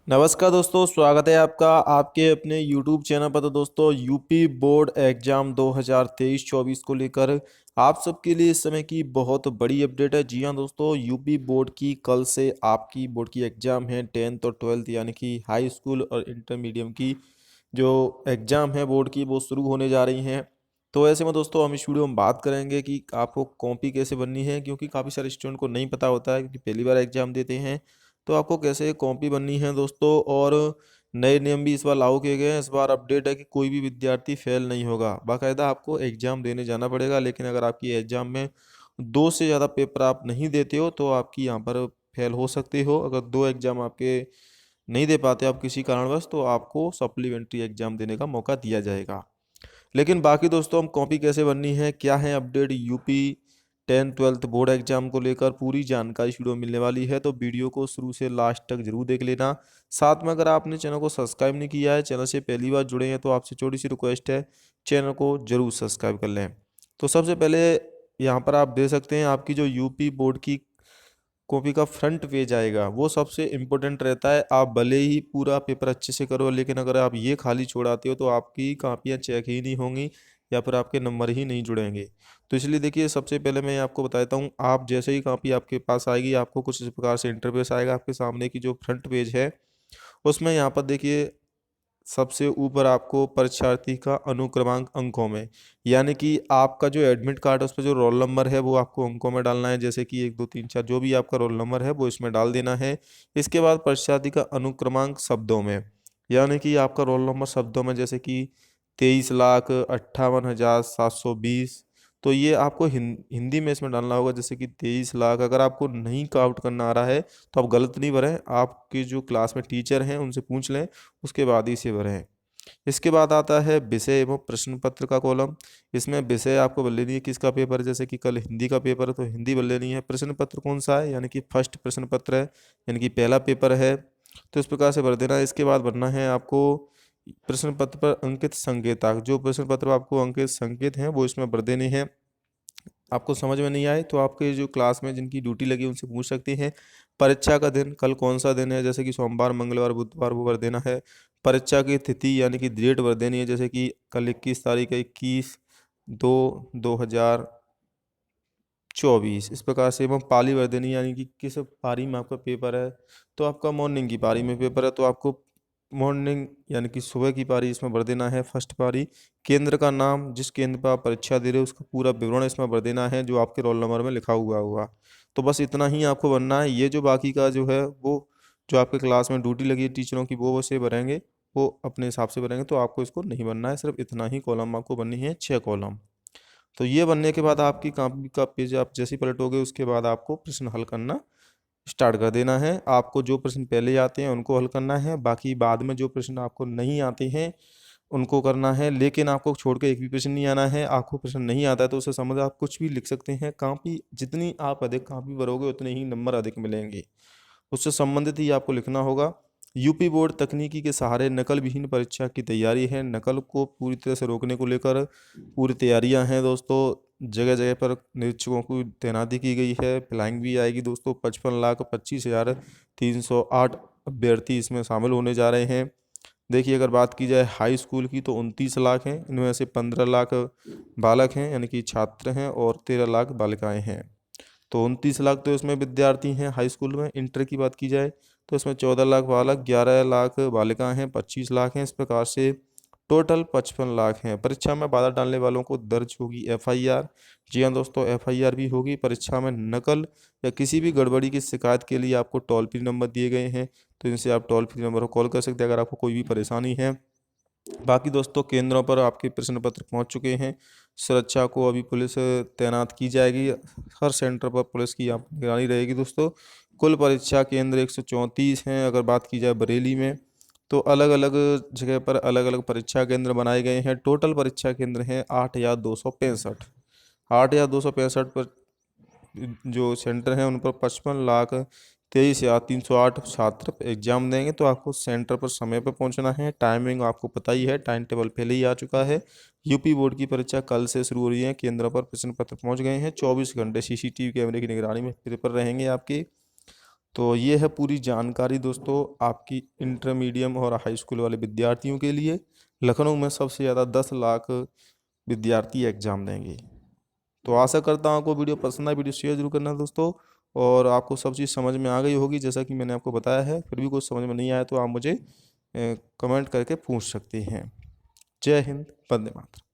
नमस्कार दोस्तों, स्वागत है आपका आपके अपने YouTube चैनल पर। तो दोस्तों, यूपी बोर्ड एग्जाम 2023-24 को लेकर आप सबके लिए इस समय की बहुत बड़ी अपडेट है। जी हाँ दोस्तों, यूपी बोर्ड की कल से आपकी बोर्ड की एग्जाम है 10th और 12th यानी कि हाई स्कूल और इंटरमीडियम की जो एग्ज़ाम है बोर्ड की वो शुरू होने जा रही हैं। तो ऐसे में दोस्तों हम इस वीडियो में बात करेंगे कि आपको कॉपी कैसे बननी है, क्योंकि काफ़ी सारे स्टूडेंट को नहीं पता होता है क्योंकि पहली बार एग्ज़ाम देते हैं। तो आपको कैसे कॉपी बननी है दोस्तों, और नए नियम भी इस बार लागू किए गए हैं। इस बार अपडेट है कि कोई भी विद्यार्थी फेल नहीं होगा, बाकायदा आपको एग्ज़ाम देने जाना पड़ेगा। लेकिन अगर आपकी एग्ज़ाम में 2 से ज़्यादा पेपर आप नहीं देते हो तो आपकी यहाँ पर फेल हो सकते हो। अगर 2 एग्ज़ाम आपके नहीं दे पाते आप किसी कारणवश, तो आपको सप्लीमेंट्री एग्ज़ाम देने का मौका दिया जाएगा। लेकिन बाकी दोस्तों, हम कॉपी कैसे बननी है, क्या है update UP 10th-12th board exam को लेकर, पूरी जानकारी इस वीडियो में मिलने वाली है। तो वीडियो को शुरू से लास्ट तक जरूर देख लेना। साथ में अगर आपने चैनल को सब्सक्राइब नहीं किया है, चैनल से पहली बार जुड़े हैं, तो आपसे छोटी सी रिक्वेस्ट है, चैनल को जरूर सब्सक्राइब कर लें। तो सबसे पहले यहाँ पर आप देख सकते हैं आपकी जो यूपी बोर्ड की कॉपी का फ्रंट पेज आएगा, वो सबसे इम्पोर्टेंट रहता है। आप भले ही पूरा पेपर अच्छे से करो, लेकिन अगर आप ये खाली छोड़ाते हो तो आपकी कापियाँ चेक ही नहीं होंगी या फिर आपके नंबर ही नहीं जुड़ेंगे। तो इसलिए देखिए, सबसे पहले मैं आपको बताता हूँ, आप जैसे ही कापी आपके पास आएगी आपको कुछ इस प्रकार से इंटरफेस आएगा आपके सामने की जो फ्रंट पेज है उसमें। यहाँ पर देखिए, सबसे ऊपर आपको परीक्षार्थी का अनुक्रमांक अंकों में, यानी कि आपका जो एडमिट कार्ड है उस पर जो रोल नंबर है वो आपको अंकों में डालना है। जैसे कि 1 2 3 4 जो भी आपका रोल नंबर है वो इसमें डाल देना है। इसके बाद परीक्षार्थी का अनुक्रमांक शब्दों में, यानी कि आपका रोल नंबर शब्दों में, जैसे कि 23,58,720। तो ये आपको हिंदी में इसमें डालना होगा, जैसे कि 23 लाख। अगर आपको नहीं काउंट करना आ रहा है तो आप गलत नहीं भरें, आपके जो क्लास में टीचर हैं उनसे पूछ लें, उसके बाद ही इसे भरें। इसके बाद आता है विषय एवं प्रश्न पत्र का कॉलम। इसमें विषय आपको बोल लेनी है किसका पेपर है, जैसे कि कल हिंदी का पेपर है तो हिंदी बोल लेनी है। प्रश्न पत्र कौन सा है, यानी कि फर्स्ट प्रश्न पत्र है, यानी कि पहला पेपर है, तो इस प्रकार से भर देना है। इसके बाद भरना है आपको प्रश्न पत्र पर अंकित संकेतक, जो प्रश्न पत्र पर आपको अंकित संकेत हैं वो इसमें भर देने हैं। आपको समझ में नहीं आए तो आपके जो क्लास में जिनकी ड्यूटी लगी उनसे पूछ सकते हैं। परीक्षा का दिन कल कौन सा दिन है, जैसे कि सोमवार, मंगलवार, बुधवार, वो भर देना है। परीक्षा की तिथि यानी कि डेट भर देनी है, जैसे कि कल 21 तारीख है, 21/2/2024। इस प्रकार से एवं पाली भर देनी है, यानी कि किस पारी में आपका पेपर है। तो आपका मॉर्निंग की पारी में पेपर है तो आपको मॉर्निंग यानी कि सुबह की पारी इसमें भर देना है, फर्स्ट पारी। केंद्र का नाम, जिस केंद्र पर आप परीक्षा दे रहे हो उसका पूरा विवरण इसमें भर देना है जो आपके रोल नंबर में लिखा हुआ होगा। तो बस इतना ही आपको भरना है। ये जो बाकी का जो है वो जो आपके क्लास में ड्यूटी लगी है टीचरों की वो से भरेंगे, वो अपने हिसाब से भरेंगे, तो आपको इसको नहीं भरना है। सिर्फ इतना ही कॉलम आपको बननी है, 6 कॉलम। तो ये बनने के बाद आपकी कॉपी का पेज आप जैसे ही पलटोगे उसके बाद आपको प्रश्न हल करना स्टार्ट कर देना है। आपको जो प्रश्न पहले आते हैं उनको हल करना है, बाकी बाद में जो प्रश्न आपको नहीं आते हैं उनको करना है। लेकिन आपको छोड़ के एक भी प्रश्न नहीं आना है। आपको प्रश्न नहीं आता है तो उसे समझ आप कुछ भी लिख सकते हैं। कापी जितनी आप अधिक कापी भरोगे उतने ही नंबर अधिक मिलेंगे, उससे संबंधित ही आपको लिखना होगा। यूपी बोर्ड तकनीकी के सहारे नकल विहीन परीक्षा की तैयारी है। नकल को पूरी तरह से रोकने को लेकर पूरी तैयारियां हैं दोस्तों। जगह जगह पर निरीक्षकों की तैनाती की गई है। फ्लाइंग भी आएगी दोस्तों। 55,25,308 अभ्यर्थी इसमें शामिल होने जा रहे हैं। देखिए, अगर बात की जाए हाई स्कूल की तो 29 लाख हैं, इनमें से 15 लाख बालक हैं यानी कि छात्र हैं और 13 लाख बालिकाएं हैं। तो 29 लाख तो इसमें विद्यार्थी हैं हाई स्कूल में। इंटर की बात की जाए तो इसमें 14 लाख बालक, 11 लाख बालिकाएं हैं, 25 लाख हैं। इस प्रकार से टोटल 55 लाख हैं। परीक्षा में बाधा डालने वालों को दर्ज होगी एफआईआर। जी हाँ दोस्तों, एफआईआर भी होगी। परीक्षा में नकल या किसी भी गड़बड़ी की शिकायत के लिए आपको टोल फ्री नंबर दिए गए हैं, तो इनसे आप टोल फ्री नंबर को कॉल कर सकते हैं अगर आपको कोई भी परेशानी है। बाकी दोस्तों, केंद्रों पर आपके प्रश्न पत्र पहुंच चुके हैं। सुरक्षा को अभी पुलिस तैनात की जाएगी। हर सेंटर पर पुलिस की आप निगरानी रहेगी दोस्तों। कुल परीक्षा केंद्र 134 हैं। अगर बात की जाए बरेली में तो अलग अलग जगह पर अलग अलग परीक्षा केंद्र बनाए गए हैं। टोटल परीक्षा केंद्र हैं 8,265। 8,265 पर जो सेंटर हैं उन पर 55,23,308 छात्र एग्जाम देंगे। तो आपको सेंटर पर समय पर पहुंचना है। टाइमिंग आपको पता ही है, टाइम टेबल पहले ही आ चुका है। यूपी बोर्ड की परीक्षा कल से शुरू हो रही है। केंद्र पर प्रश्न पत्र पहुंच गए हैं। 24 घंटे सीसीटीवी कैमरे की निगरानी में पेपर रहेंगे आपके। तो ये है पूरी जानकारी दोस्तों आपकी इंटरमीडियम और हाई स्कूल वाले विद्यार्थियों के लिए। लखनऊ में सबसे ज़्यादा 10 लाख विद्यार्थी एग्जाम देंगे। तो आशा करता हूँ आपको वीडियो पसंद आए। वीडियो शेयर जरूर करना दोस्तों, और आपको सब चीज़ समझ में आ गई होगी जैसा कि मैंने आपको बताया है। फिर भी कुछ समझ में नहीं आया तो आप मुझे कमेंट करके पूछ सकते हैं। जय हिंद, वंदे मातरम।